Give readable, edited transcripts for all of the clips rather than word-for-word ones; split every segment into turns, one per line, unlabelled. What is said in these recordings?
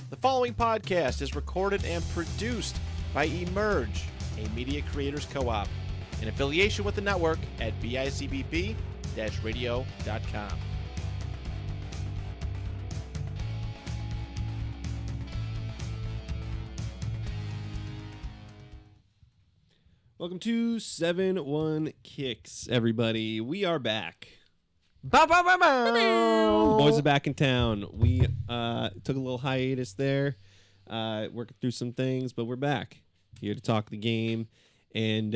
The following podcast is recorded and produced by Emerge, a media creators co-op, in affiliation with the network at bicbb-radio.com.
Welcome to 71Kicks, everybody. We are back.
Bow, bow, bow, bow.
The boys are back in town. We took a little hiatus there, working through some things, but we're back here to talk the game. And,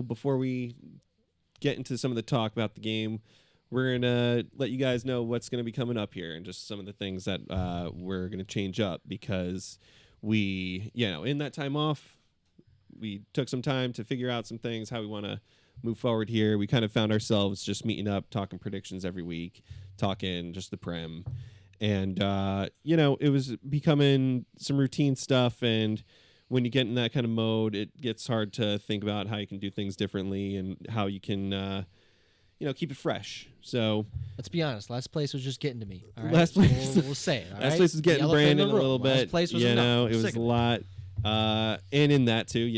before we get into some of the talk about the game, we're going to let you guys know what's going to be coming up here and just some of the things that we're going to change up because we, in that time off, we took some time to figure out some things, how we want to move forward here. We kind of found ourselves just meeting up, talking predictions every week, talking just the Prem. And, it was becoming some routine stuff. And when you get in that kind of mode, it gets hard to think about how you can do things differently and how you can, keep it fresh. So
let's be honest. Last place was just getting to me. All right?
Last place,
we'll say it. All
last
right?
place was getting Brandon a little bit.
Last place was
it
enough.
was a lot. And in that too,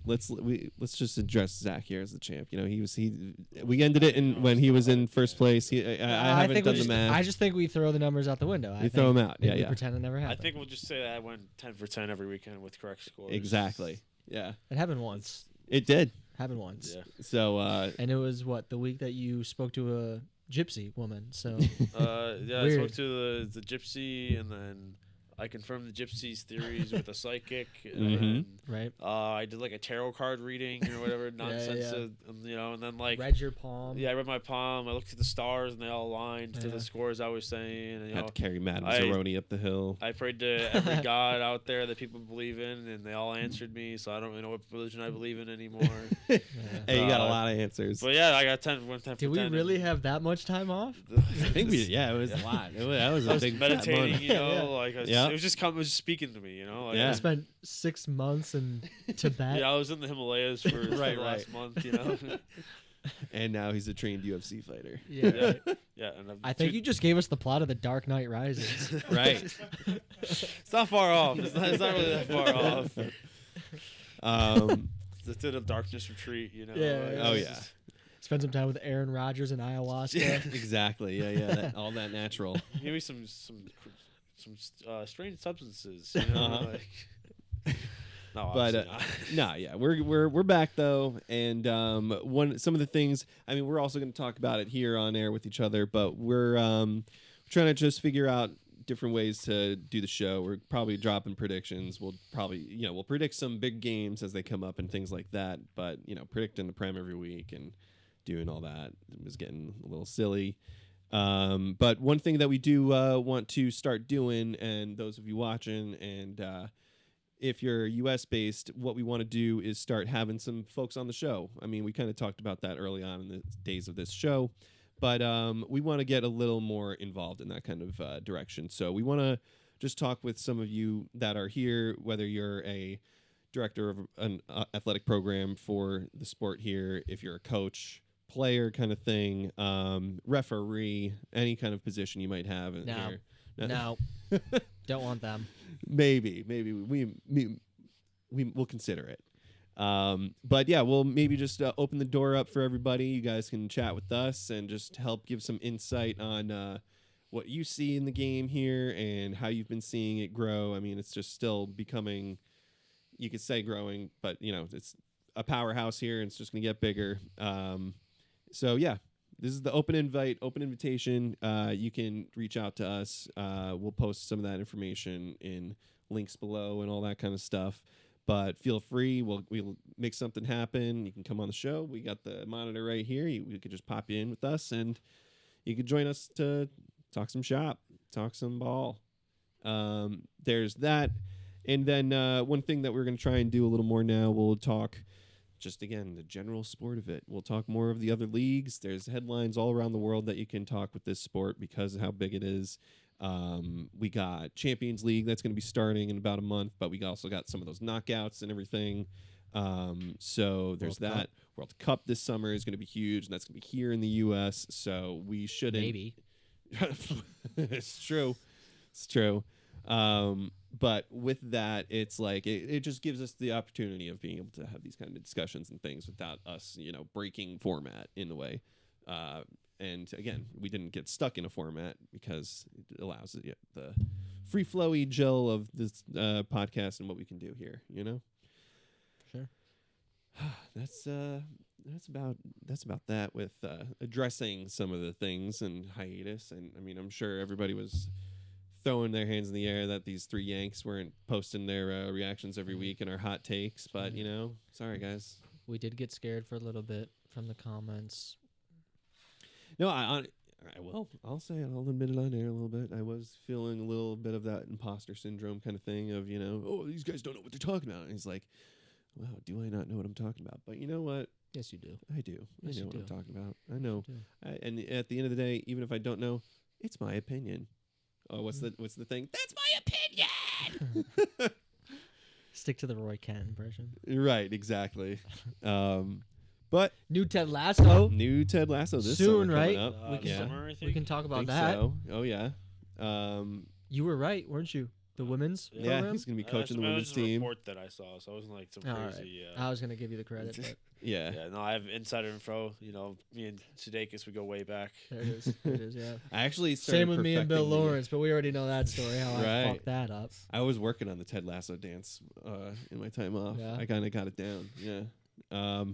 let's just address Zach here as the champ. We ended it when he was in first place. I haven't done the math.
I just think we throw the numbers out the window.
We throw them out.
We pretend it never happened.
I think we'll just say that I went 10 for 10 every weekend with correct scores.
Exactly. Yeah.
It happened once.
It did.
Happened once.
Yeah.
So.
And it was the week that you spoke to a gypsy woman. So.
Yeah, I spoke to the gypsy, and then I confirmed the gypsy's theories with a psychic. And
right.
I did like a tarot card reading or whatever nonsense. And then
read your palm.
Yeah, I read my palm. I looked at the stars, and they all aligned to the scores I was saying. And,
had to carry Madame Zeroni up the hill.
I prayed to every god out there that people believe in, and they all answered me. So I don't really know what religion I believe in anymore.
Hey, you got a lot of answers.
But yeah, I got 10 for 10.
Did we really have that much time off?
I think it was a lot. That was a big
meditating,
month.
It was just speaking to me,
I spent 6 months in Tibet.
Yeah, I was in the Himalayas for the last month,
And now he's a trained UFC fighter.
Yeah.
Yeah. And
I think you just gave us the plot of The Dark Knight Rises.
Right.
It's not far off. It's not really that far off. It's in a darkness retreat,
Yeah. Spend some time with Aaron Rodgers and ayahuasca.
Exactly. Yeah. All that natural.
Give me some strange substances, No,
but we're back though, and some of the things. I mean, we're also going to talk about it here on air with each other, but we're trying to just figure out different ways to do the show. We're probably dropping predictions. We'll probably we'll predict some big games as they come up and things like that. But predicting the Prem every week and doing all that was getting a little silly. But one thing that we do want to start doing, and those of you watching, and if you're US based, what we want to do is start having some folks on the show. I mean, we kind of talked about that early on in the days of this show, but we want to get a little more involved in that kind of direction. So we want to just talk with some of you that are here, whether you're a director of an athletic program for the sport here, if you're a coach, player kind of thing, referee, any kind of position you might have in here.
No. Don't want them.
Maybe we'll consider it. But yeah, we'll maybe just open the door up for everybody. You guys can chat with us and just help give some insight on what you see in the game here and how you've been seeing it grow. I mean, it's just still becoming, you could say growing, but it's a powerhouse here and it's just going to get bigger. So yeah, this is the open invitation. You can reach out to us. We'll post some of that information in links below and all that kind of stuff. But feel free. We'll make something happen. You can come on the show. We got the monitor right here. We could just pop you in with us, and you could join us to talk some shop, talk some ball. There's that. And then one thing that we're going to try and do a little more now, we'll talk just, again, the general sport of it. We'll talk more of the other leagues. There's headlines all around the world that you can talk with this sport because of how big it is. We got Champions League that's going to be starting in about a month, but we also got some of those knockouts and everything. So there's World that. Cup. World Cup this summer is going to be huge, and that's going to be here in the U.S., so we shouldn't...
Maybe.
It's true. It's true. But with that, it's like it just gives us the opportunity of being able to have these kind of discussions and things without us, breaking format in the way. And again, we didn't get stuck in a format because it allows the free flowy gel of this podcast and what we can do here.
Sure.
That's about that with addressing some of the things and hiatus. And I mean, I'm sure everybody was throwing their hands in the air that these three Yanks weren't posting their reactions every week and our hot takes, but sorry guys.
We did get scared for a little bit from the comments.
No, I'll say it. I'll admit it on air a little bit. I was feeling a little bit of that imposter syndrome kind of thing of, oh, these guys don't know what they're talking about. And he's like, wow, do I not know what I'm talking about? But you know what?
Yes, you do.
I do.
Yes,
I know
you
what
do.
I'm talking about. I know.
You do.
And at the end of the day, even if I don't know, it's my opinion. Oh, what's the thing? That's my opinion.
Stick to the Roy Kent impression.
Right, exactly. But
New Ted Lasso.
new Ted Lasso this
Soon,
summer
right?
coming up.
We can-
yeah,
Summer, I think.
We can talk about
think
that.
so. Oh yeah.
You were right, weren't you? The women's
Yeah,
Yeah,
program?
he's gonna be coaching the
That
women's
was a
team.
report that I saw, so I wasn't like some
All right.
crazy.
I was gonna give you the credit, but
Yeah.
Yeah, no, I have insider info. Me and Sudeikis, we go way back.
there it is. There it is. Yeah.
I actually started
Same with me and Bill
perfecting the-
Lawrence, but we already know that story. How I
Right.
fucked that up.
I was working on the Ted Lasso dance in my time off.
Yeah.
I kind of got it down. Yeah.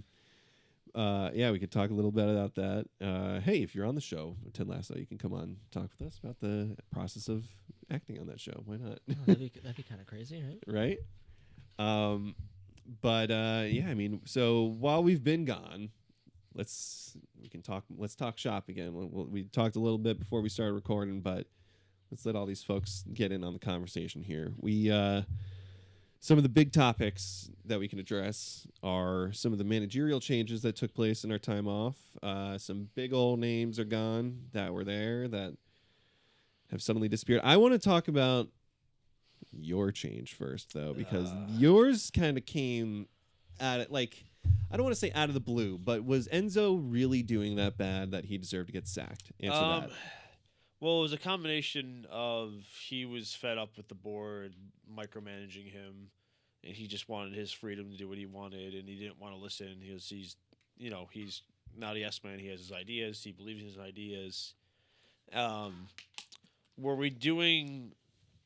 Yeah, we could talk a little bit about that. Hey, if you're on the show, Ted Lasso, you can come on and talk with us about the process of acting on that show. Why not?
Oh, that'd be kind of crazy, right?
Right? But yeah, I mean, so while we've been gone, let's talk shop again. We talked a little bit before we started recording, but let's let all these folks get in on the conversation here. Some of the big topics that we can address are some of the managerial changes that took place in our time off. Some big old names are gone that were there that have suddenly disappeared. I want to talk about your change first, though, because yours kind of came at it like, I don't want to say out of the blue, but was Enzo really doing that bad that he deserved to get sacked? Answer that.
Well, it was a combination of he was fed up with the board micromanaging him, and he just wanted his freedom to do what he wanted, and he didn't want to listen. He's not a yes man. He has his ideas. He believes in his ideas. Were we doing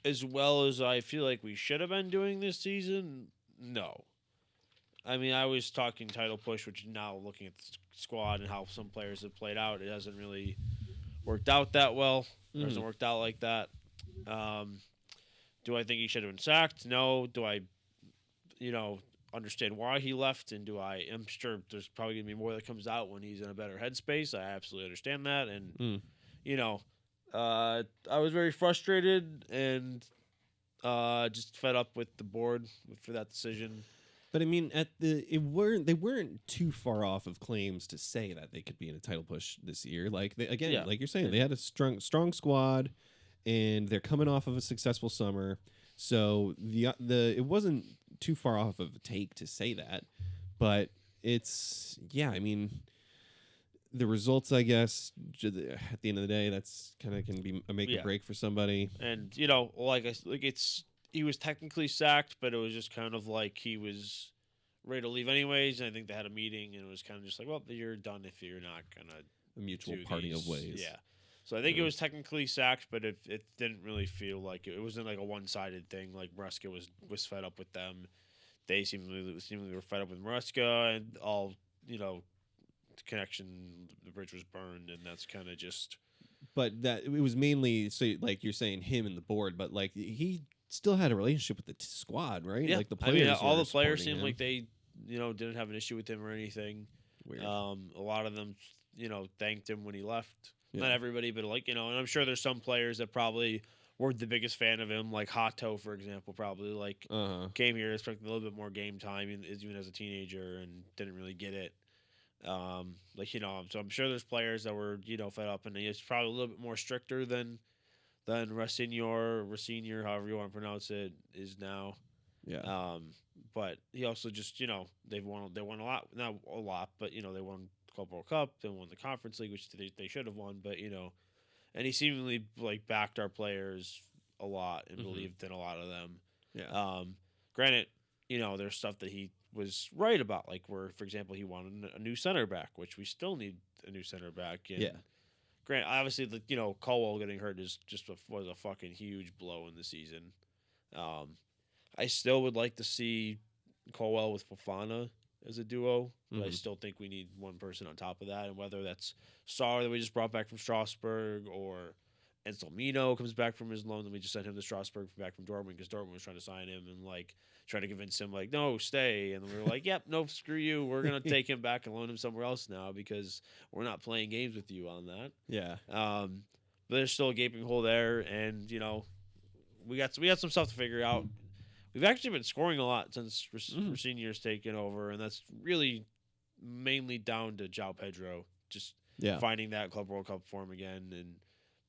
as well as I feel like we should have been doing this season? No. I mean, I was talking title push, which now looking at the squad and how some players have played out, it hasn't really worked out that well. It hasn't worked out like that. Do I think he should have been sacked? No. Do I, understand why he left? And I'm sure there's probably going to be more that comes out when he's in a better headspace. I absolutely understand that. And, I was very frustrated and just fed up with the board for that decision.
But I mean, they weren't too far off of claims to say that they could be in a title push this year. Like like you're saying, they had a strong squad, and they're coming off of a successful summer. So it wasn't too far off of a take to say that, but I mean, the results, I guess, at the end of the day, that's kind of can be a make or break for somebody.
And he was technically sacked, but it was just kind of like he was ready to leave anyways. And I think they had a meeting, and it was kind of just like, well, you're done if you're not gonna
A mutual
do
parting
these.
of ways.
Yeah. So I think it was technically sacked, but it didn't really feel like it wasn't like a one-sided thing. Like Maresca was fed up with them. They seemingly were fed up with Maresca, and all the connection, the bridge was burned, and that's kind of just.
But that it was mainly like you're saying him and the board, but like he still had a relationship with the squad, right?
Yeah,
Like the players.
all
were
the players
supporting
seemed
him.
like they didn't have an issue with him or anything.
Weird.
A lot of them thanked him when he left.
Yeah.
Not everybody, but and I'm sure there's some players that probably weren't the biggest fan of him, like Hato, for example, probably came here expecting a little bit more game time, even as a teenager, and didn't really get it. So I'm sure there's players that were fed up, and it's probably a little bit more stricter than Racinior, however you want to pronounce it, is now.
Yeah.
But he also just they won a lot, not a lot, but they won Club World Cup, they won the Conference League, which they should have won, but and he seemingly backed our players a lot and
Mhm.
believed in a lot of them.
Yeah.
Granted, there's stuff that he was right about, like where, for example, he wanted a new center back, which we still need a new center back. And
Yeah.
Grant, obviously, Colwell getting hurt was a fucking huge blow in the season. I still would like to see Colwell with Fofana as a duo, but I
Mhm.
still think we need one person on top of that, and whether that's Sarr that we just brought back from Strasbourg or Enselmino comes back from his loan, and we just sent him to Strasbourg back from Dortmund because Dortmund was trying to sign him and try to convince him no, stay, and we were like, yep, no, screw you, we're gonna take him back and loan him somewhere else now because we're not playing games with you on that.
Yeah.
But there's still a gaping hole there, and we got some stuff to figure out. We've actually been scoring a lot since Senior's taken over, and that's really mainly down to João Pedro just finding that Club World Cup form again and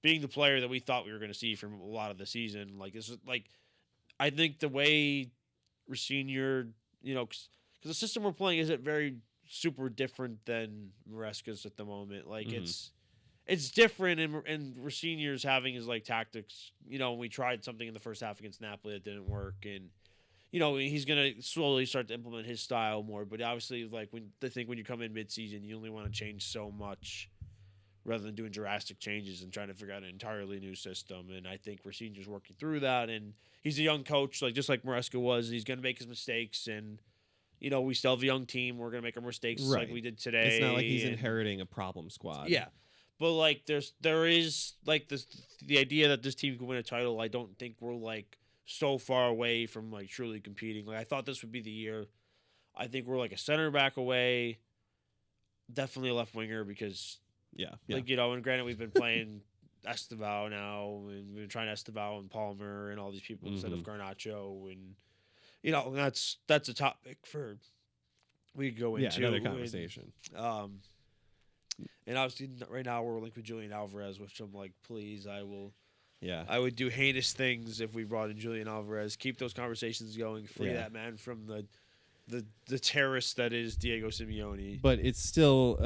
being the player that we thought we were going to see from a lot of the season. I think the way Senior, because the system we're playing isn't very super different than Maresca's at the moment. It's different, and Senior's having his tactics. We tried something in the first half against Napoli that didn't work, and he's gonna slowly start to implement his style more. But obviously, when you come in mid-season, you only want to change so much, rather than doing drastic changes and trying to figure out an entirely new system. And I think Senior's working through that, and he's a young coach, just like Maresca was. He's gonna make his mistakes, and we still have a young team. We're gonna make our mistakes like we did today.
It's not like he's inheriting a problem squad.
Yeah. But there is the idea that this team can win a title. I don't think we're so far away from truly competing. I thought this would be the year. I think we're a center back away, definitely a left winger because and granted we've been playing Estevao now, and we've been trying Estevao and Palmer and all these people instead of Garnacho, and that's a topic for we could go into
another conversation.
And obviously, right now we're linked with Julian Alvarez, which I'm please, I will.
Yeah.
I would do heinous things if we brought in Julian Alvarez. Keep those conversations going. Free that man from the terrorist that is Diego Simeone.
But it's still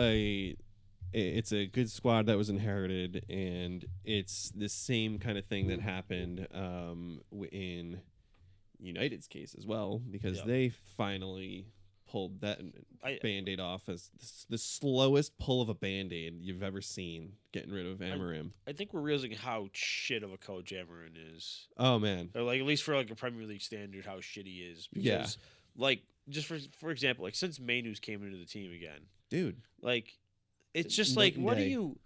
it's a good squad that was inherited, and it's the same kind of thing that happened in United's case as well, because they finally pulled that Band-Aid off as the slowest pull of a Band-Aid you've ever seen, getting rid of Amorim.
I think we're realizing how shit of a coach Amorim is.
Oh, man.
Or at least for a Premier League standard, how shit he is. Because, just for example, since Mainu's came into the team again.
Dude.
It's just what do you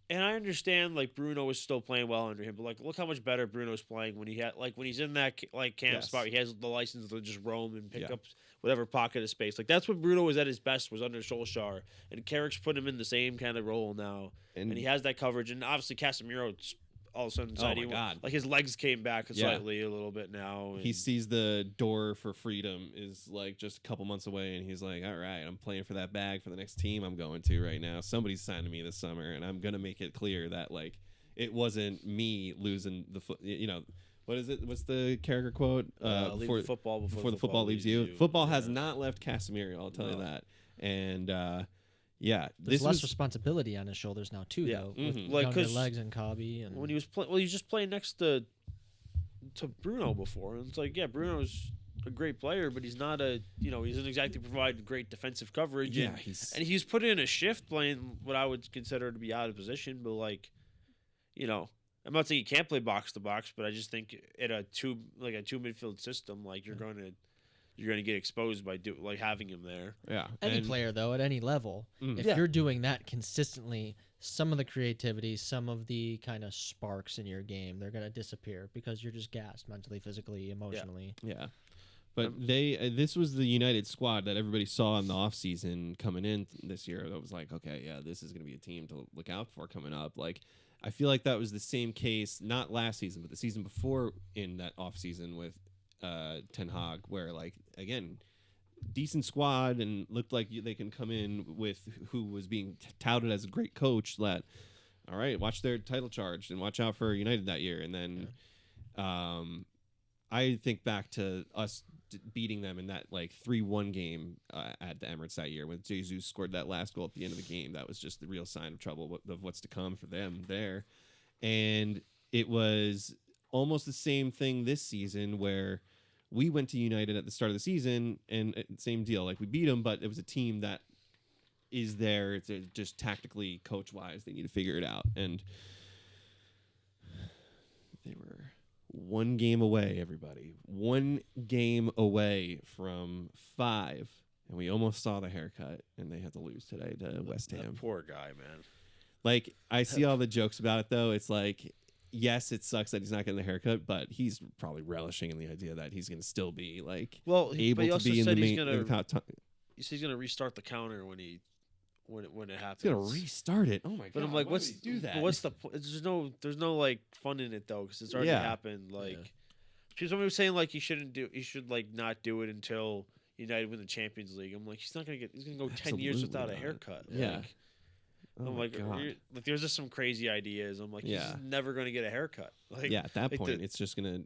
and I understand Bruno is still playing well under him, but look how much better Bruno's playing when he had when he's in that camp spot. He has the license to just roam and pick up whatever pocket of space. That's when Bruno was at his best, was under Solskjaer, and Carrick's put him in the same kind of role now, and he has that coverage. And obviously Casemiro all of a sudden decided his legs came back slightly a little bit now.
He sees the door for freedom is just a couple months away, and he's like, all right, I'm playing for that bag for the next team I'm going to right now. Somebody's signing me this summer, and I'm going to make it clear that it wasn't me losing the foot. What is it? What's the character quote?
Leave the football before
the football leaves you. Football has not left Casemiro, I'll tell you that. And
there's less responsibility on his shoulders now too, though. With younger legs and Cobby, and
when he was he was just playing next to Bruno before, and it's Bruno's a great player, but he's not he doesn't exactly provide great defensive coverage.
Yeah,
and he's put in a shift playing what I would consider to be out of position, but I'm not saying he can't play box to box, but I just think at a two midfield system, you're going to get exposed by having him there.
Yeah.
Any player though, at any level, if you're doing that consistently, some of the creativity, some of the kind of sparks in your game, they're going to disappear because you're just gassed mentally, physically, emotionally.
Yeah. But this was the United squad that everybody saw in the offseason coming in this year. That was okay, this is going to be a team to look out for coming up. I feel like that was the same case, not last season, but the season before in that offseason with Ten Hag, where again, decent squad and looked like they can come in with who was being touted as a great coach. That all right, watch their title charge and watch out for United that year. And then I think back to us beating them in that 3-1 game at the Emirates that year when Jesus scored that last goal at the end of the game. That was just the real sign of trouble of what's to come for them there. And it was almost the same thing this season where we went to United at the start of the season, and same deal. Like, we beat them, but it was a team that is there. It's just tactically, coach-wise, they need to figure it out. And they were one game away, everybody. One game away from 5. And we almost saw the haircut, and they had to lose today to West Ham.
That poor guy, man.
Like, I see all the jokes about it, though. It's like, yes, it sucks that he's not getting the haircut, but he's probably relishing in the idea that he's going to still be, like,
able
to be in the main.
He said he's going to restart the counter when it happens.
He's going to restart it. Oh, my God.
But I'm like,
why would he do that?
What's the point? There's no, like, fun in it, though, because it's already happened. Like, somebody was saying, like, he should, like, not do it until United win the Champions League. I'm like, he's going to go 10 years without a haircut.
Yeah.
Like,
Oh
I'm like, there's just some crazy ideas. I'm like, he's just never going to get a haircut. Like,
at that point, it's just going to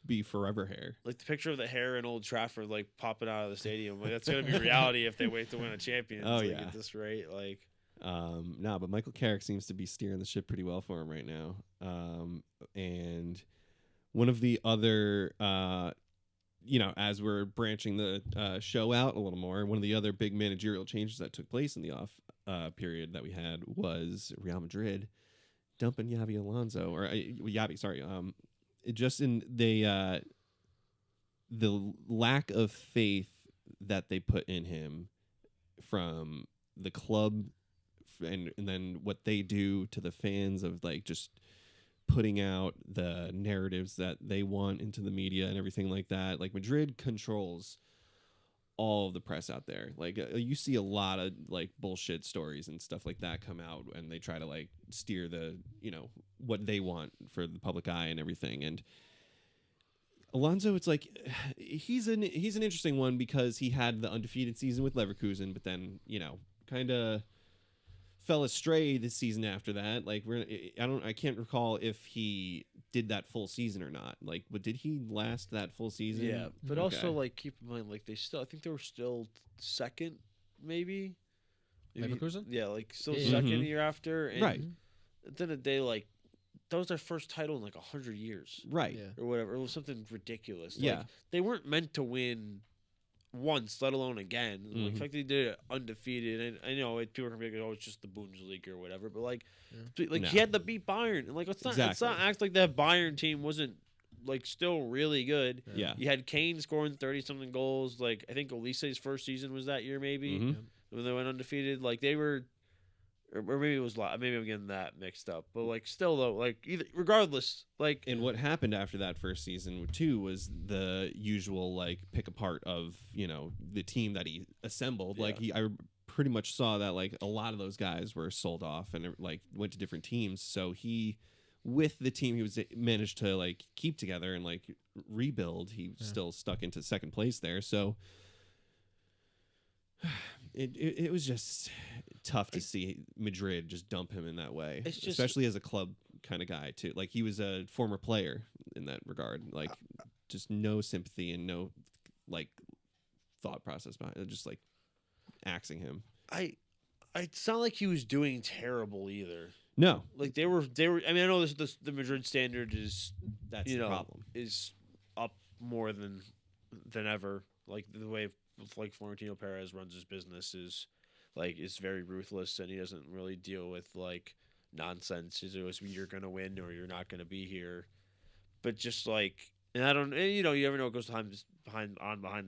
be forever hair.
Like the picture of the hair in Old Trafford, like popping out of the stadium. Like, that's going to be reality if they wait to win a Champions League at this rate. Like,
no, but Michael Carrick seems to be steering the ship pretty well for him right now. And one of the other, as we're branching the show out a little more, one of the other big managerial changes that took place in the off period that we had was Real Madrid dumping Xabi Alonso, or Xabi, sorry. Just in the lack of faith that they put in him from the club, and then what they do to the fans of, like, just putting out the narratives that they want into the media and everything like that. Like, Madrid controls all of the press out there. Like, you see a lot of, like, bullshit stories and stuff like that come out, and they try to, like, steer the, what they want for the public eye and everything. And Alonso, it's like, he's an interesting one because he had the undefeated season with Leverkusen, but then, kind of fell astray this season after that. Like, I can't recall if he did that full season or not. Like, but did he last that full season?
Yeah, but also, like, keep in mind, like, I think they were still second, maybe.
Leverkusen?
Yeah, like, still second the year after. And
right.
At the end of the day, like, that was their first title in, like, 100 years.
Right.
Yeah.
Or whatever. It was something ridiculous. Like,
yeah.
They weren't meant to win once, let alone again. Like, the fact they did it undefeated, and I know people are gonna be like, "Oh, it's just the Bundesliga or whatever," but like, he had to beat Bayern, and like, let's not act like that Bayern team wasn't, like, still really good.
Yeah,
you had Kane scoring 30-something goals. Like, I think Olise's first season was that year, maybe when they went undefeated. Like, they were. Or maybe it was maybe I'm getting that mixed up, but like, still though, like, regardless, like.
And what happened after that first season too was the usual, like, pick apart of the team that he assembled.
Yeah.
Like, I pretty much saw that, like, a lot of those guys were sold off and, like, went to different teams. So he, with the team he was managed to, like, keep together and, like, rebuild, he still stuck into second place there. So it was just tough to see Madrid just dump him in that way, especially as a club kind of guy too. Like, he was a former player in that regard. Like, just no sympathy and no, like, thought process behind it. Just, like, axing him.
It's not like he was doing terrible either.
No,
like, they were. I mean, I know the Madrid standard is
that's the problem.
Is up more than ever. Like, the way like Florentino Perez runs his business is very ruthless, and he doesn't really deal with, like, nonsense. It's always, you're gonna win or you're not gonna be here. But just, like, and I don't, you never know what goes behind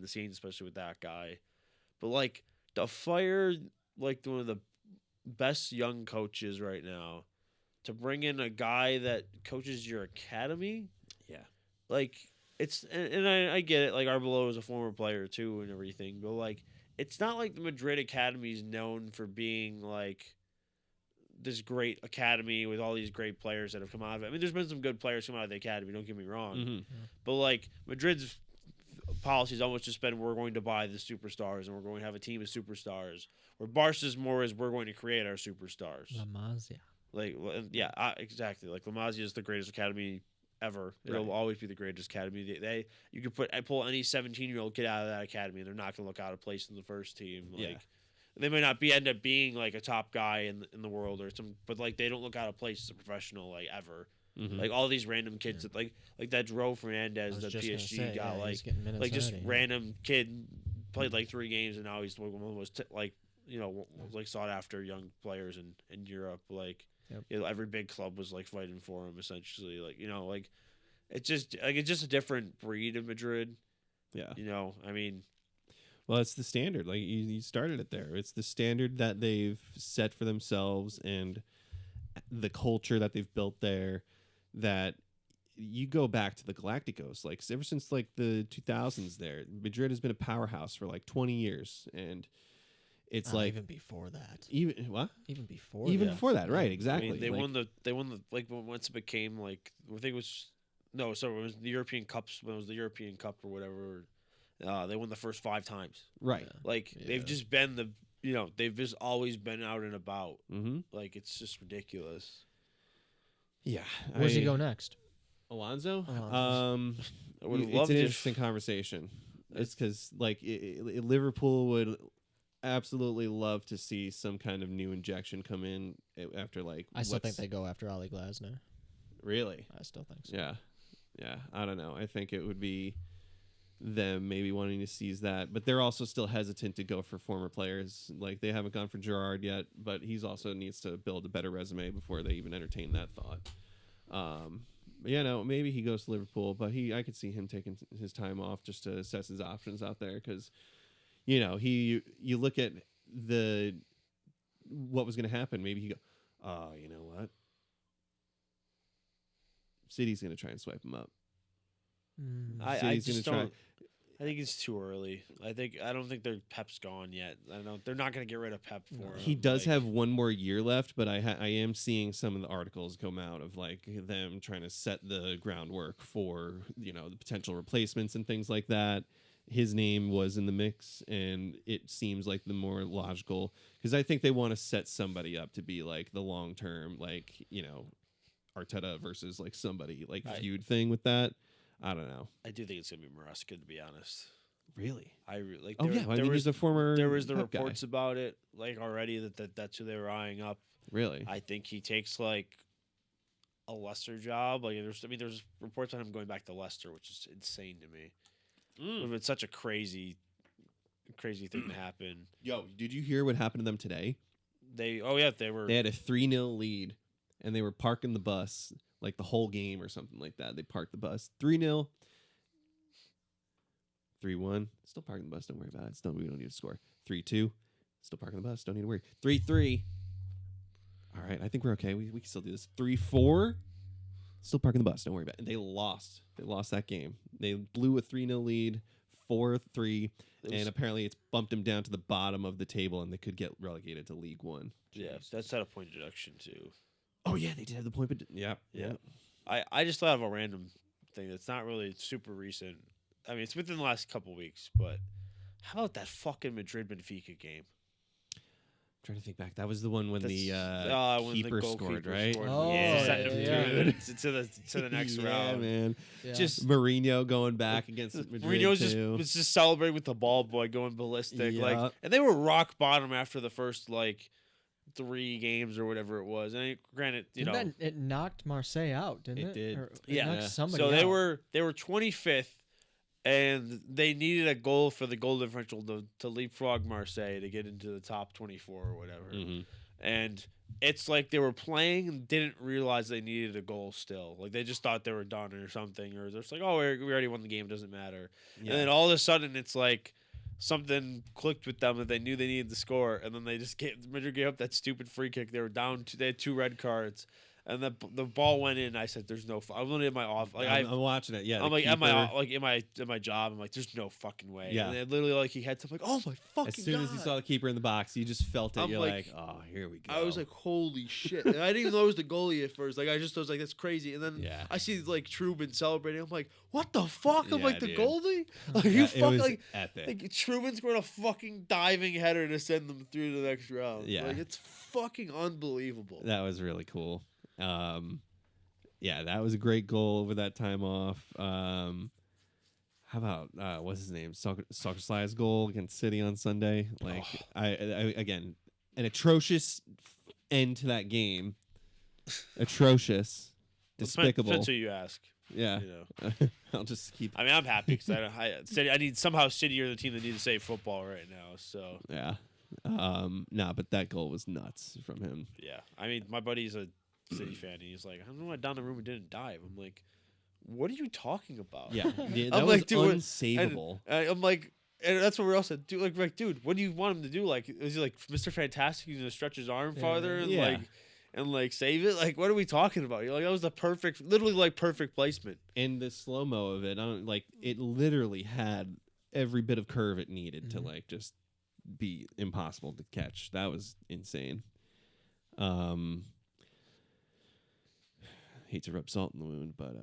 the scenes, especially with that guy. But, like, to fire, like, one of the best young coaches right now, to bring in a guy that coaches your academy, like, it's, and I get it. Like, Arbeloa is a former player too and everything, but, like, it's not like the Madrid academy is known for being, like, this great academy with all these great players that have come out of it. I mean, there's been some good players come out of the academy, don't get me wrong. But, like, Madrid's policy has almost just been, we're going to buy the superstars and we're going to have a team of superstars. Where Barca's more is, we're going to create our superstars.
La Masia.
Like, exactly. Like, La Masia is the greatest academy ever. It'll always be the greatest academy. You could pull any 17-year-old kid out of that academy, and they're not going to look out of place in the first team. Like, they may not end up being, like, a top guy in the world or some, but, like, they don't look out of place as a professional, like, ever. Like all these random kids that like that Ro Fernandez that PSG got like just random kid played like 3 games and now he's one of the most like sought after young players in Europe. Like every big club was like fighting for him essentially. Like like it's just a different breed of Madrid.
Yeah.
I mean.
Well, it's the standard. Like you started it there. It's the standard that they've set for themselves and the culture that they've built there. That you go back to the Galacticos, like ever since like the 2000s. There, Madrid has been a powerhouse for like 20 years, and it's like
even before that.
Even before that, right? Exactly.
I mean, they won the like once it became like I think it was it was the European Cups when it was the European Cup or whatever. They won the first 5 times.
Right.
Like they've just been they've just always been out and about.
Mm-hmm.
Like it's just ridiculous.
Yeah.
Where's he go next?
Alonso?
It's
an interesting conversation. It's because like Liverpool would absolutely love to see some kind of new injection come in after like.
I still think they go after Oli Glasner.
Really?
I still think so.
Yeah. I don't know. I think it would be them maybe wanting to seize that, but they're also still hesitant to go for former players. Like they haven't gone for Gerrard yet, but he's also needs to build a better resume before they even entertain that thought. Maybe he goes to Liverpool, but I could see him taking his time off just to assess his options out there because, you look at what was going to happen. Maybe he go, oh, you know what? City's going to try and swipe him up.
I just don't. I think it's too early. I don't think their Pep's gone yet. They're not going to get rid of Pep for him.
He does have one more year left, but I am seeing some of the articles come out of like them trying to set the groundwork for the potential replacements and things like that. His name was in the mix, and it seems like the more logical because I think they want to set somebody up to be like the long term, like Arteta versus like somebody like feud thing with that. I don't know.
I do think it's gonna be Maresca, to be honest.
Really?
I like.
He's a former.
There was the
Pep
reports
guy.
about it, like already that's who they were eyeing up.
Really?
I think he takes like a lesser job. Like there's reports on him going back to Leicester, which is insane to me. It's such a crazy thing to happen.
Yo, did you hear what happened to them today?
They
had a 3-0 lead, and they were parking the bus. Like the whole game or something like that. They parked the bus. 3-0. 3-1. Still parking the bus. Don't worry about it. We don't need to score. 3-2. Still parking the bus. Don't need to worry. 3-3. All right. I think we're okay. We can still do this. 3-4. Still parking the bus. Don't worry about it. And they lost. They lost that game. They blew a 3-0 lead. 4-3. And apparently it's bumped them down to the bottom of the table and they could get relegated to League One.
Yeah, that's had a point deduction too.
Oh, yeah, they did have the point. Yeah.
I just thought of a random thing that's not really super recent. I mean, it's within the last couple weeks, but how about that fucking Madrid-Benfica game?
I'm trying to think back. That was the one when the keeper scored, right?
Send him to the next round.
Man.
Yeah.
Just Mourinho going back against Madrid
Mourinho was just celebrating with the ball boy going ballistic. And they were rock bottom after the first 3 games or whatever it was. And granted,
it knocked Marseille out, didn't it?
It did.
Or it knocked somebody
so
out.
they were 25th, and they needed a goal for the goal differential to leapfrog Marseille to get into the top 24 or whatever.
Mm-hmm.
And it's like they were playing and didn't realize they needed a goal still. Like they just thought they were done or something, or they're just like, oh, we already won the game, doesn't matter. Yeah. And then all of a sudden, it's like something clicked with them that they knew they needed to score, and then Madrid gave up that stupid free kick. They were down. They had 2 red cards, and the ball went in. I said, "There's no." I'm literally in my office.
I'm watching it. Yeah,
I'm like at my job. I'm like, "There's no fucking way."
Yeah.
And then literally he had something like, "Oh my fucking!"
As soon as you saw the keeper in the box, you just felt it. You're like, "Oh, here we go."
I was like, "Holy shit!" And I didn't even know it was the goalie at first. I was like, "That's crazy." And then I see Truman celebrating. I'm like, "What the fuck?" I'm like, "The goalie? Like you fuck like
epic.
Like Truman scored a fucking diving header to send them through to the next round.
Yeah,
like it's fucking unbelievable."
That was really cool. Yeah, that was a great goal over that time off. How about what's his name? Soccer's goal against City on Sunday. Like I again, an atrocious end to that game. Atrocious. despicable.
Depends who you ask.
Yeah.
You know.
I'll just keep.
I mean, I'm happy because I need somehow City are the team that need to save football right now. So
Yeah. But that goal was nuts from him.
yeah, I mean, my buddy's a City fan. And he's like, I don't know why Donnarumma didn't dive. I'm like, what are you talking about?
Yeah, that
I'm
was
like, dude,
unsavable.
And I'm like, and that's what we're all said. Dude, what do you want him to do? Like, is he like Mr. Fantastic? He's gonna stretch his arm farther and like save it? Like, what are we talking about? You're like, that was the perfect placement.
And the slow mo of it, it literally had every bit of curve it needed to like just be impossible to catch. That was insane. Hate to rub salt in the wound, but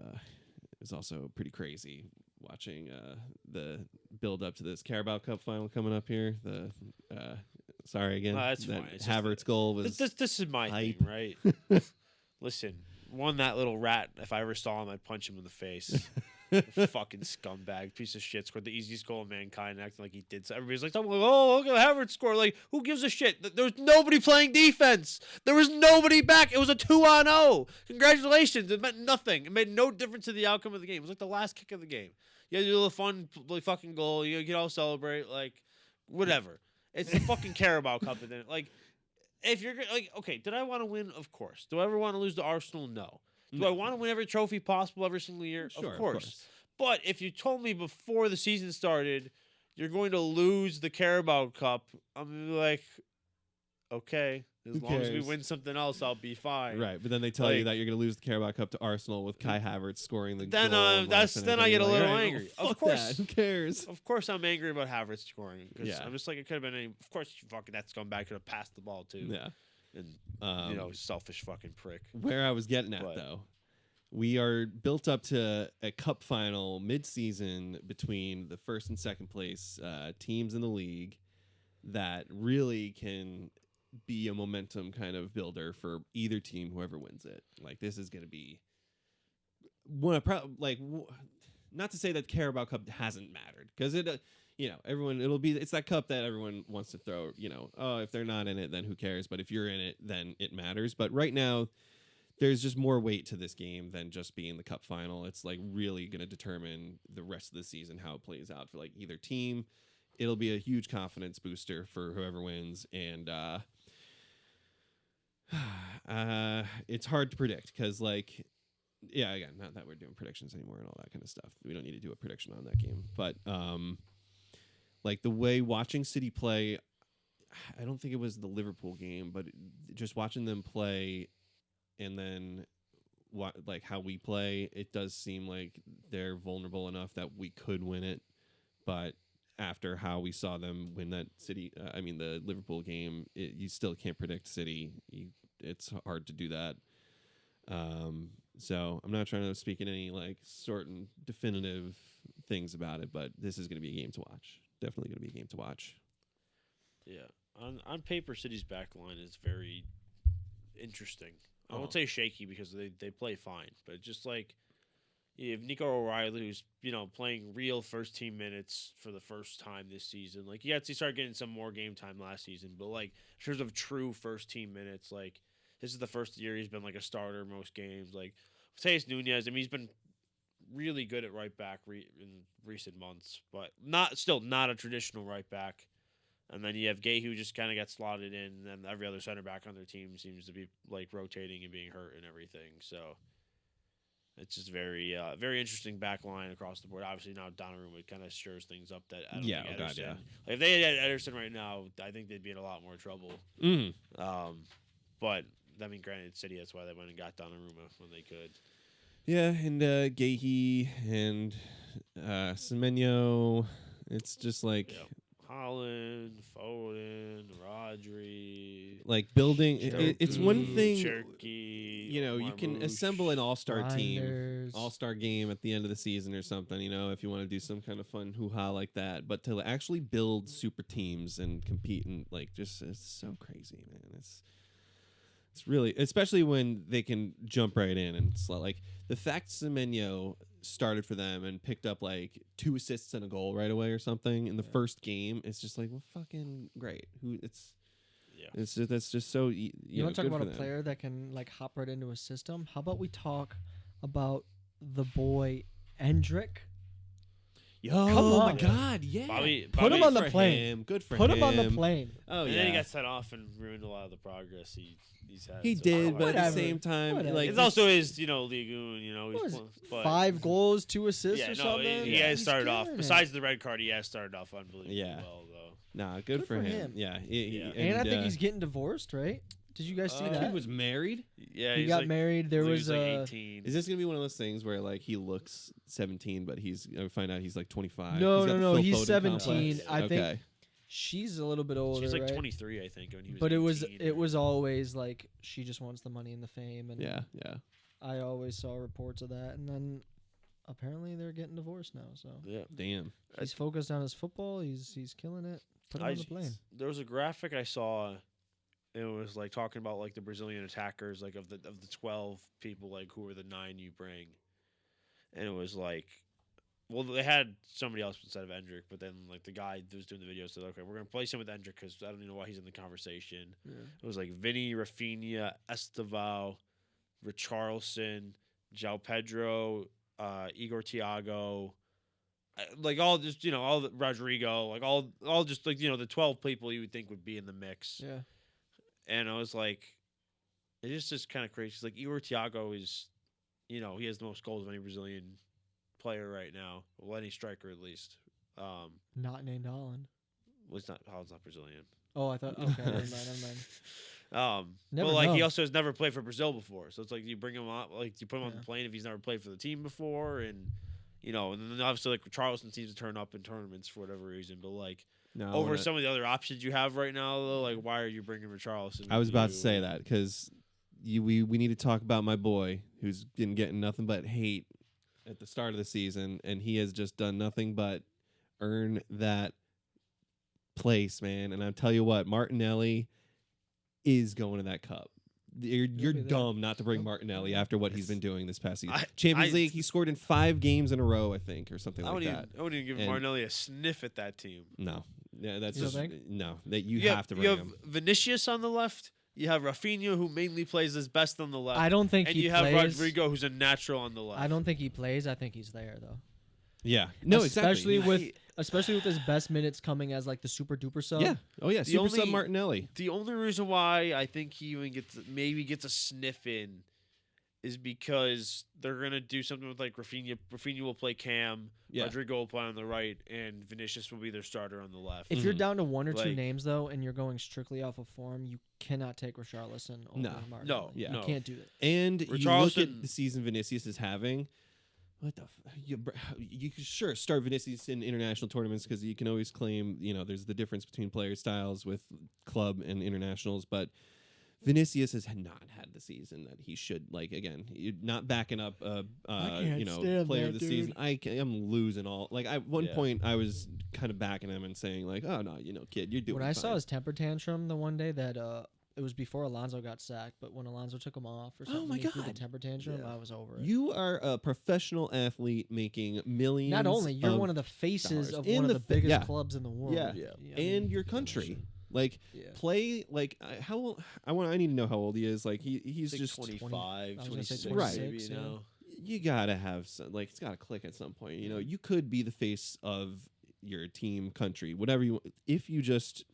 it was also pretty crazy watching the build up to this Carabao Cup final coming up here. Sorry again.
No, that's fine. It's
Havertz goal was.
This is my
hype.
thing, right? Listen, that little rat. If I ever saw him, I'd punch him in the face. Fucking scumbag, piece of shit. Scored the easiest goal of mankind, acting like he did. So everybody's like, "Oh, look at Havertz score!" Like, who gives a shit? There was nobody playing defense. There was nobody back. It was a 2-0. Congratulations. It meant nothing. It made no difference to the outcome of the game. It was like the last kick of the game. You had to do a fun, fucking goal. You can all celebrate, like, whatever. It's the fucking Carabao Cup, and then like, if you're like, okay, did I want to win? Of course. Do I ever want to lose to Arsenal? No. Do I want to win every trophy possible every single year?
Sure,
of course. But if you told me before the season started you're going to lose the Carabao Cup, I'm like, okay, as long as we win something else, I'll be fine.
Right, but then they tell you that you're going to lose the Carabao Cup to Arsenal with Kai Havertz scoring the goal.
Then I get a little angry.
Of course, who cares?
Of course, I'm angry about Havertz scoring because
Yeah.
I'm just like, it could have been any. Of course, fucking that scumbag could have passed the ball too.
Yeah.
And selfish fucking prick.
Where I was getting at though, we are built up to a cup final mid-season between the first and second place teams in the league that really can be a momentum kind of builder for either team, whoever wins it. Like, this is going to be not to say that Carabao Cup hasn't mattered, because it's that cup that everyone wants to throw, if they're not in it, then who cares? But if you're in it, then it matters. But right now, there's just more weight to this game than just being the cup final. It's like really going to determine the rest of the season, how it plays out for like either team. It'll be a huge confidence booster for whoever wins. And it's hard to predict because, again, not that we're doing predictions anymore and all that kind of stuff. We don't need to do a prediction on that game. But the way watching City play, I don't think it was the Liverpool game, but just watching them play and then how we play, it does seem like they're vulnerable enough that we could win it. But after how we saw them win that the Liverpool game, you still can't predict City. It's hard to do that. So I'm not trying to speak in any certain definitive things about it, but this is going to be a game to watch. Definitely going to be a game to watch.
Yeah. On paper, City's back line is very interesting. I won't say shaky because they play fine, but just you have Nico O'Reilly, who's playing real first team minutes for the first time this season. He started getting some more game time last season, but in terms of true first team minutes, this is the first year he's been a starter most games. Mateus Nunes, he's been really good at right back in recent months, but not a traditional right back. And then you have Gay, who just kind of got slotted in, and every other center back on their team seems to be rotating and being hurt and everything. So it's just very, very interesting back line across the board. Obviously now Donnarumma kind of stirs things up. That I don't think Ederson. If they had Ederson right now, I think they'd be in a lot more trouble. But granted, City, that's why they went and got Donnarumma when they could.
Yeah, and Gahey and Semenyo. It's just
Holland, Foden, Rodri,
building. It's one thing.
Cherky,
you can assemble an all-star team, all-star game at the end of the season or something. If you want to do some kind of fun hoo-ha like that, but to actually build super teams and compete and it's so crazy, man. It's really, especially when they can jump right in and the fact Semenyo started for them and picked up 2 assists and a goal right away or something in the first game. It's just fucking great. That's just so
you want to talk about a player that can hop right into a system? How about we talk about the boy Endrick.
Yo,
Come
oh my
on.
God, yeah.
Put him on the
for
plane.
him. Good for
Put
him.
him on the plane.
Oh
And
yeah.
then he got set off and ruined a lot of the progress he's had.
He
so
did,
far.
but at the
Whatever.
same time,
Whatever.
like
It's also his, Ligoon,
What was
he's
it,
but
5 goals, 2 assists
yeah,
or
no,
something?
he has
He's
started off.
killing it.
Besides the red card, he has started off unbelievably
Yeah.
well, though.
nah, good for him. Yeah,
Yeah.
And I think he's getting divorced, right? Did you guys see
He
that?
was married.
Yeah,
He
he's
got
like,
married. There
he
was
like
a
18.
Is this gonna be one of those things where like he looks 17, but he's find out he's like 25?
No,
He's got the
no,
Phil
he's
Foden
17.
complex.
I think
Okay.
she's a little bit older.
She's like
right?
23, I think, when he was.
But
18
it was always like she just wants the money and the fame, and
Yeah.
I always saw reports of that. And then apparently they're getting divorced now. So
Yeah.
Damn.
he's focused on his football. He's killing it. Put him on the plane.
There was a graphic I saw. It was like talking about like the Brazilian attackers, like of the 12 people, like who are the 9 you bring, and it was like, well, they had somebody else instead of Endrick, but then like the guy that was doing the video said, okay, we're gonna place him with Endrick because I don't even know why he's in the conversation.
Yeah.
It was like Vinny, Rafinha, Estevao, Richarlison, João Pedro, Igor Thiago. Like all just all the Rodrigo, like all just like the 12 people you would think would be in the mix.
Yeah.
And I was like, it's just kind of crazy. It's like Igor Thiago is, he has the most goals of any Brazilian player right now. Well, any striker at least.
Not named Holland.
Holland's not Brazilian.
Oh, I thought. Okay, never mind. Never
But like he
know.
also has never played for Brazil before, so it's like you bring him up, like you put him on
Yeah.
the plane if he's never played for the team before, and and then obviously like Charleston seems to turn up in tournaments for whatever reason, but like.
No.
Over some of the other options you have right now, though, like why are you bringing Richarlison?
I was
with
about to
you?
say that because we need to talk about my boy who's been getting nothing but hate at the start of the season, and he has just done nothing but earn that place, man. And I'll tell you what, Martinelli is going to that cup. You're
be there.
dumb not to bring
Nope.
Martinelli after what he's been doing this past season.
I-
Champions
I-
League, he scored in 5 games in a row, I think, or something
I
like
wouldn't
that.
even, I wouldn't even give
And-
Martinelli a sniff at that team.
No, yeah, that's
You don't
just
think?
no. That you
have
have to
you
bring
have
him.
Vinicius on the left. You have Rafinha, who mainly plays his best on the left.
I don't think
and
he
you
plays.
have Rodrigo, who's a natural on the left.
I don't think he plays. I think he's there though.
Yeah, no,
especially
exactly.
especially with his best minutes coming as like the super duper sub.
Yeah. Oh yeah,
The
super sub
only-
Martinelli.
The only reason why I think he even gets a sniff in is because they're gonna do something with like Rafinha. Rafinha will play Cam.
Yeah.
Rodrigo will play on the right, and Vinicius will be their starter on the left.
If you're
Mhm.
down to one or two
Like-
names though, and you're going strictly off of form, you cannot take Richarlison over
No.
Martinelli.
No,
Yeah.
You
no.
can't do that.
And you look
Richarlison-
at the season Vinicius is having. What the? You could sure start Vinicius in international tournaments because you can always claim there's the difference between player styles with club and internationals, but Vinicius has not had the season that he should. Like again, you're not backing up
can't stand
player of
that
the season.
dude.
I'm losing all. Like at one
Yeah.
point I was kind of backing him and saying like, oh no, kid, you're doing.
When I saw
fine."
his temper tantrum the one day that it was before Alonso got sacked, but when Alonso took him off or something,
my
he threw the
God.
temper tantrum.
Yeah.
I was over it.
You are a professional athlete making millions.
Not only you're one of the faces
dollars
of
in
one of
the
the
fa-
biggest
yeah.
clubs in the world.
Yeah.
Yeah.
I mean,
and your country. Like
Yeah.
play like how old, I need to know how old he is. Like he's
Like
just
25,
I was gonna say
26,
26,
maybe,
yeah.
you know?
you gotta have some, like it's gotta click at some point. You could be the face of your team, country, whatever you want. If you just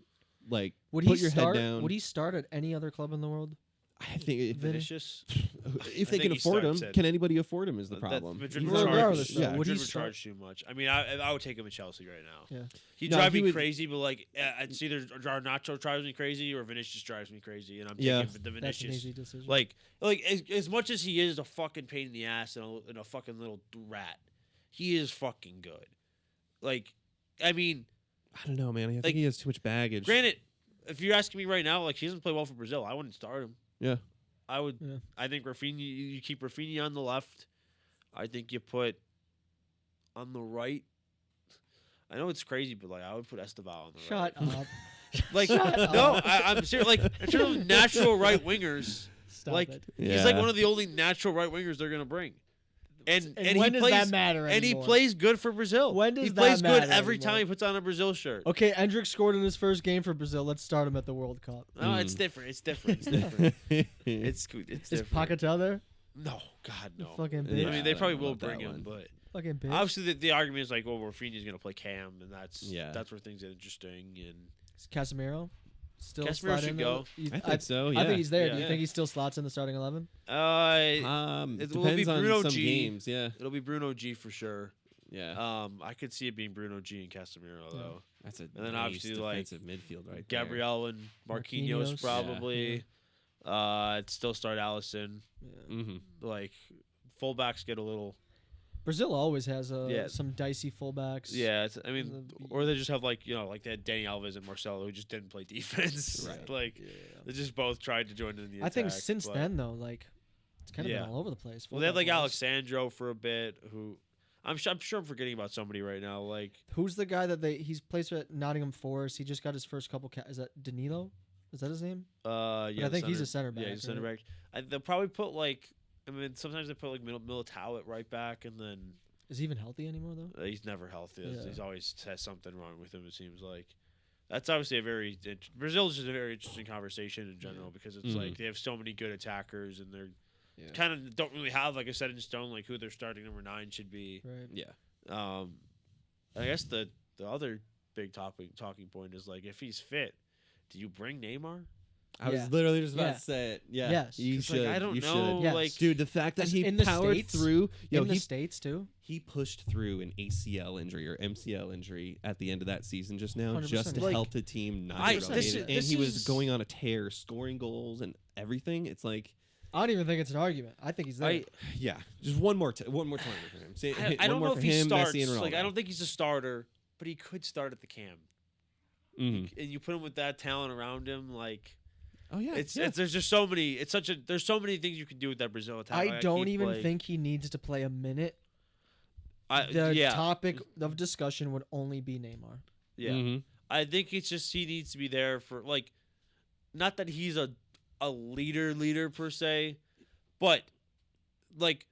like
Would
put
he
your
start?
head down.
Would he start at any other club in the world?
I think
Vinicius.
if they
think
can
he
afford him,
starts at-
can anybody afford him? Is the problem?
Madrid
He's
would
not-
Regardless,
charge,
though,
yeah.
would
Madrid
he
would
start?
charge too much. I mean, I would take him at Chelsea right now.
Yeah.
He'd
No,
drive
he
me
would-
crazy, but like it's either Garnacho drives me crazy or Vinicius drives me crazy, and I'm
Yeah.
taking the
That's an
Vinicius.
easy decision.
Like as much as he is a fucking pain in the ass and a fucking little rat, he is fucking good. Like, I mean,
I don't know, man. I think
Like,
he has too much baggage.
granted, if you're asking me right now, like he doesn't play well for Brazil, I wouldn't start him.
Yeah.
I would.
Yeah.
I think Rafinha. You keep Rafinha on the left. I think you put on the right. I know it's crazy, but like I would put Estevao on the
Shut
right.
up.
Like
Shut
no,
up.
I'm serious. Like in terms of natural right wingers,
Stop
like
it.
he's like
Yeah.
one of the only natural right wingers they're gonna bring. And
And when
he
does
plays,
that matter
And he
anymore?
plays good for Brazil.
When does
he
that
plays good
matter
every
anymore?
time he puts on a Brazil shirt.
Okay, Endrick scored in his first game for Brazil. Let's start him at the World Cup.
No, it's different. It's different. It's different. It's good. It's
Is
different.
Paquetá there?
No, God, no.
Fucking bitch.
Yeah,
I mean, they
I
probably
don't
will
love that
bring him,
one.
but
Fucking bitch.
obviously the argument is like, well, Rafinha's going to play Cam, and that's where things get interesting. And
Is Casemiro still
Casemiro
slot
should
in
go.
I think so. Yeah.
I think he's there. Do
Yeah.
you think he still slots in the starting 11?
It
It will be
depends on
Bruno
some
G.
games. Yeah.
It'll be Bruno G for sure.
Yeah.
I could see it being Bruno G and Casemiro though.
That's a
and then
nice
obviously, like,
defensive midfield right
Gabriel and Marquinhos
Marquinhos.
probably. It'd still start Allison.
there. Mm-hmm.
Like fullbacks get a little.
Brazil always has
Yeah.
some dicey fullbacks.
Yeah, I mean, or they just have like like they had Danny Alves and Marcelo who just didn't play defense.
Right.
Like they just both tried to join in the attack.
I think since
but-
then though, like it's kind of
Yeah.
been all over the place.
Well, they had like
fullback-wise.
Alexandro for a bit. Who I'm sure I'm forgetting about somebody right now. Like
Who's the guy that he's plays at Nottingham Forest? He just got his first couple. Is that Danilo? Is that his name?
yeah,
I think he's a center back.
Yeah, he's a center
right?
back. They'll probably put like. I mean, sometimes they put like Militao at right back, and then
Is he even healthy anymore though?
he's never healthy.
Yeah.
He's always has something wrong with him. It seems like that's obviously a very Brazil's just a very interesting conversation in general because it's like they have so many good attackers and they're kind of don't really have like a set in stone like who their starting number 9 should be.
Right.
Yeah.
I guess the other big talking point is like if he's fit, do you bring Neymar?
I was
Yeah.
literally just about
Yeah.
to say it. Yeah.
Yes.
You
'Cause,
should.
like, I don't
you
know,
should.
Yes.
like
Dude, the fact that
As
he
in the
powered
States?
through,
In the States too.
he pushed through an ACL injury or MCL injury at the end of that season just now,
100%.
just to
Like,
help the team not
I-
get
this
relegated.
is-
And
this
he was
is-
going on a tear, scoring goals and everything. It's like,
I don't even think it's an argument. I think he's there.
yeah, just one more time for him. Say,
I
one
don't
more
know
for
if he
him,
starts.
Messi and Ronaldo.
Like I don't think he's a starter, but he could start at the cam.
Mhm.
And you put him with that talent around him, like
Oh yeah,
it's
yeah.
there's just so many. There's so many things you can do with that Brazil attack.
I don't
keep,
even
like-
think he needs to play a minute.
yeah,
The topic of discussion would only be Neymar.
yeah.
Mhm.
I think it's just he needs to be there for like, not that he's a leader per se, but like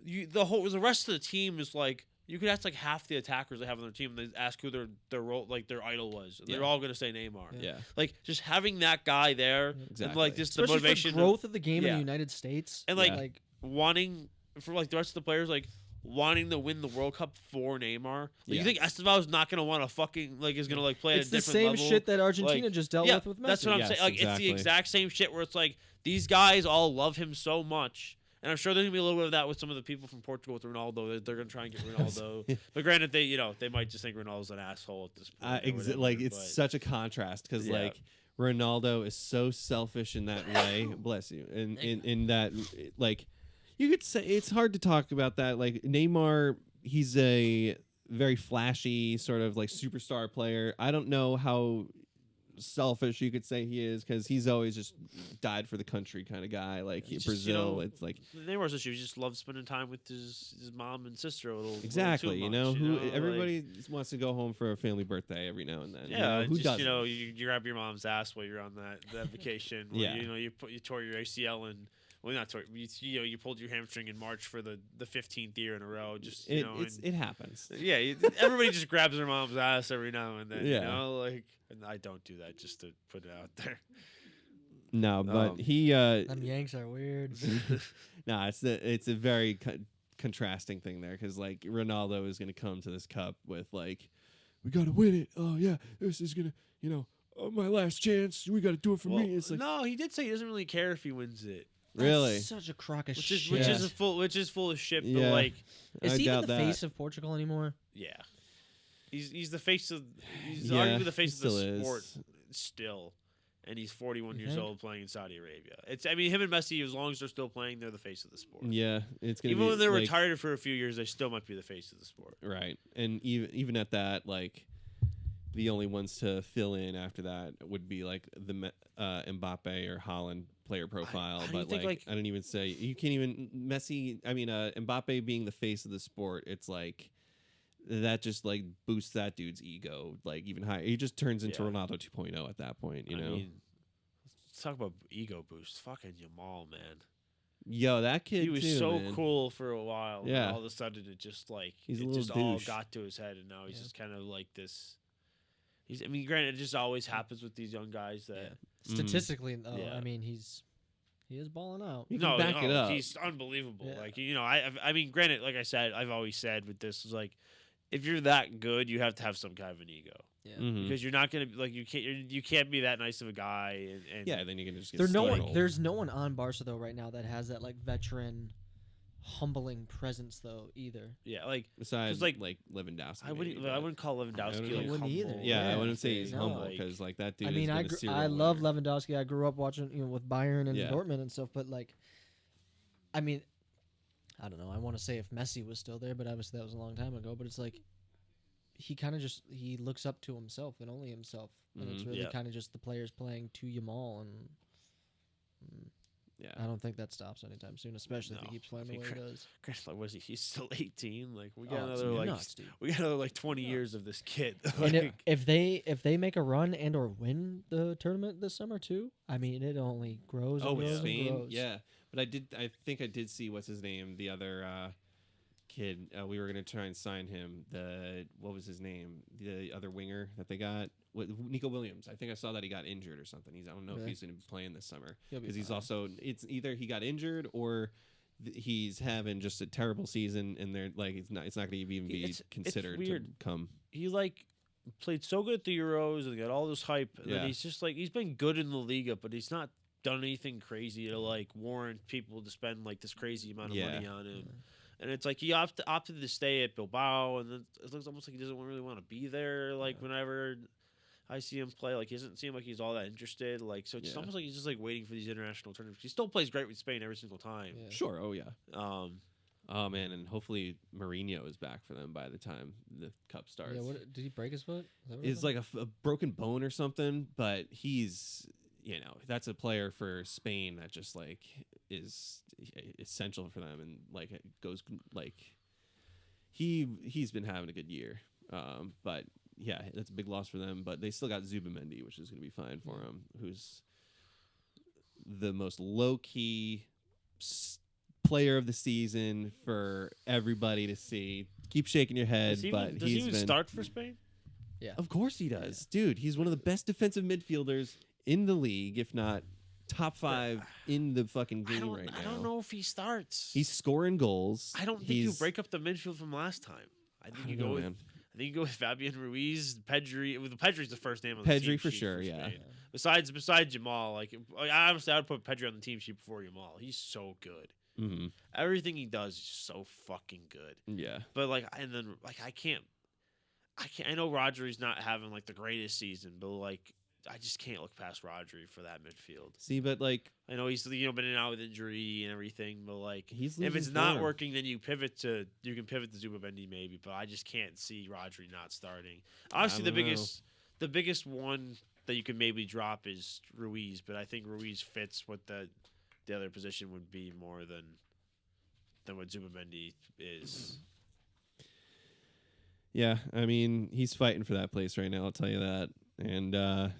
the rest of the team is like you could ask like half the attackers they have on their team. And they ask who their role like their idol was. And they're
Yeah.
all gonna say Neymar.
Yeah,
Like just having that guy there and
exactly.
like just
Especially
the motivation
for growth of the game in
yeah.
the United States.
and like
Yeah.
wanting for like the rest of the players like wanting to win the World Cup for Neymar. Like,
Yeah.
You think Esteval's not gonna want to fucking like is gonna like play
it's
at a
the
different
same
level?
shit that Argentina
Like,
just dealt
yeah,
with Messi.
that's what I'm
Yes,
saying. Like it's
exactly.
the exact same shit where it's like these guys all love him so much. And I'm sure there's gonna be a little bit of that with some of the people from Portugal with Ronaldo. They're gonna try and get Ronaldo, but granted, they might just think Ronaldo's an asshole at this point. or whatever,
like it's
but-
such a contrast because
Yeah.
like Ronaldo is so selfish in that way. Bless you. And in that like you could say it's hard to talk about that. Like Neymar, he's a very flashy sort of like superstar player. I don't know how selfish you could say he is because he's always just died for the country kind of guy. Like
It's just,
Brazil, it's like
Neymar's issue. He just loves spending time with his mom and sister a little.
exactly.
Little
You
too
know
much,
who
like-
everybody wants to go home for a family birthday every now and then.
Yeah,
who
just,
doesn't?
you grab your mom's ass while you're on that vacation. Where,
Yeah.
you tore your ACL and well, not tore. You pulled your hamstring in March for the 15th year in a row. Just
it happens.
yeah, everybody just grabs their mom's ass every now and then.
Yeah.
You know, like and I don't do that just to put it out there.
No, but he
Them Yanks are weird.
nah, it's a very contrasting thing there because like Ronaldo is going to come to this cup with like, we got to win it. Oh yeah, this is gonna my last chance. We got to do it for
Well,
me. It's like
no, he did say he doesn't really care if he wins it,
really,
That's such a crock of
which
shit.
is full of shit. But
Yeah.
like,
Is
I
he
doubt
even the
that.
face of Portugal anymore?
yeah, he's the face of he's
Yeah,
arguably the face
he
of the
still
sport
is.
still. And he's 41
You
years
think?
old playing in Saudi Arabia. I mean, him and Messi, as long as they're still playing, they're the face of the sport.
yeah, it's gonna
Even
be
when they're
like,
retired for a few years, they still might be the face of the sport.
right? And even at that, like the only ones to fill in after that would be like the Mbappe or Holland player profile.
how do you
But
think,
like,
like-
I don't even say you can't even Messi. I mean, Mbappe being the face of the sport, it's like that just like boosts that dude's ego like even higher. He just turns into
Yeah.
Ronaldo 2.0 at that point. You
I
know,
mean, let's talk about ego boost. Fucking Yamal, man.
yo, that kid.
He was
too,
so
man.
cool for a while.
Yeah.
And all of a sudden, it just like
He's a
it
little
just all
douche.
got to his head, and now he's
Yeah.
just kind of like this. I mean, granted, it just always happens with these young guys that.
Statistically, though,
Yeah.
I mean, he's He is balling out.
You can back it up.
He's unbelievable.
Yeah.
Like, I mean, granted, like I said, I've always said with this is like, if you're that good, you have to have some kind of an ego.
Yeah.
Mhm.
Because you're not gonna like you can't be that nice of a guy. And
Yeah, then you're gonna just get
There's no one on Barca though right now that has that like veteran, humbling presence though either.
yeah, like
besides
like
Lewandowski.
I wouldn't call Lewandowski
I
like
wouldn't either.
humble.
Yeah, I
Yeah,
wouldn't say he's
no.
humble
Like,
because like that dude.
I mean,
has been a
I
serial
love
winner.
Lewandowski. I grew up watching with Bayern and
Yeah.
Dortmund and stuff, but like, I mean, I don't know. I want to say if Messi was still there, but obviously that was a long time ago. But it's like he kind of just he looks up to himself and only himself, and it's
Mhm.
really
Yeah.
kind of just the players playing to Yamal, and
Yeah.
I don't think that stops anytime soon, especially if
No.
he keeps playing
I mean,
the way he does.
Chris, like, was he? He's still 18. Like we got
Oh, it's
another like
nuts, dude.
we got another like 20 years of this kid.
And
Like,
if they make a run and or win the tournament this summer too, I mean it only grows.
Oh,
and
with
grows
Spain,
and grows.
yeah. But I think I did see what's his name, the other kid. We were gonna try and sign him. What was his name? The other winger that they got, Nico Williams. I think I saw that he got injured or something. I don't know if
Really?
he's gonna be playing this summer
He'll be
because he's
fine.
also it's either he got injured or he's having just a terrible season and they're like it's not gonna even be
It's
considered to
weird.
come.
he like played so good at the Euros and got all this hype, and
Yeah.
then he's just like he's been good in the Liga, but he's not done anything crazy to like warrant people to spend like this crazy amount of
Yeah.
money on him. And it's like he opted to stay at Bilbao, and then it looks almost like he doesn't really want to be there. Like whenever I see him play, like he doesn't seem like he's all that interested. Like so, it's just
Yeah.
almost like he's just like waiting for these international tournaments. He still plays great with Spain every single time.
Yeah.
Sure. Oh yeah.
Um,
Oh man, and hopefully Mourinho is back for them by the time the cup starts.
Yeah, what did he break his foot? Is that what
It's
happened?
like a broken bone or something, but he's that's a player for Spain that just like is essential for them, and like it goes like he's been having a good year, but yeah, that's a big loss for them. But they still got Zubamendi, which is going to be fine for him, who's the most low key player of the season for everybody to see. Keep shaking your head,
does he
but
even, does he
he's
even
been
start for Spain?
Yeah.
of course he does. Dude, he's one of the best defensive midfielders in the league, if not top 5 in the fucking game right now.
I don't know if he starts.
He's scoring goals.
I don't think you break up the midfield from last time. I think you go with.
man.
I think you go with Fabian Ruiz, Pedri. Pedri's the first name on the team
Pedri for
sheet
sure, yeah.
Spain. Besides Jamal, like honestly, I would put Pedri on the team sheet before Jamal. He's so good.
Mm-hmm.
Everything he does is so fucking good.
Yeah.
But like, and then like I can't. I know Rodri's not having like the greatest season, but like I just can't look past Rodri for that midfield.
See, but like
I know he's been in and out with injury and everything, but like
he's
if it's
losing
not
form.
working, then you can pivot to Zubamendi maybe, but I just can't see Rodri not starting. Obviously, the biggest one that you can maybe drop is Ruiz, but I think Ruiz fits what the other position would be more than what Zubamendi is.
Yeah, I mean, he's fighting for that place right now, I'll tell you that. And I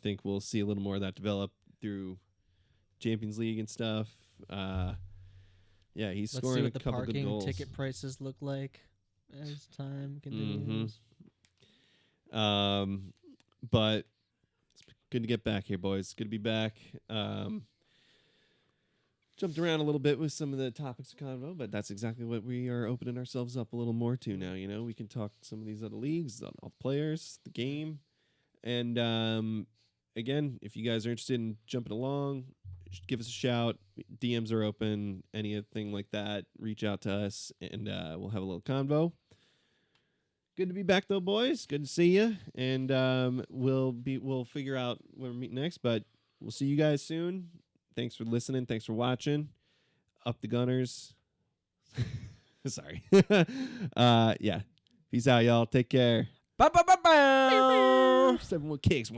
think we'll see a little more of that develop through Champions League and stuff. Yeah, he's
Let's see
scoring a
what the
couple good
parking
goals.
ticket prices look like as time continues.
But it's good to get back here, boys. Good to be back. Jumped around a little bit with some of the topics of convo, but that's exactly what we are opening ourselves up a little more to now. You know, we can talk some of these other leagues, all the players, the game. And again, if you guys are interested in jumping along, just give us a shout. DMs are open. Anything like that, reach out to us, and we'll have a little convo. Good to be back, though, boys. Good to see you. And we'll figure out where we're meeting next, but we'll see you guys soon. Thanks for listening. Thanks for watching. Up the Gunners. Sorry. Yeah. Peace out, y'all. Take care. 71 Kicks.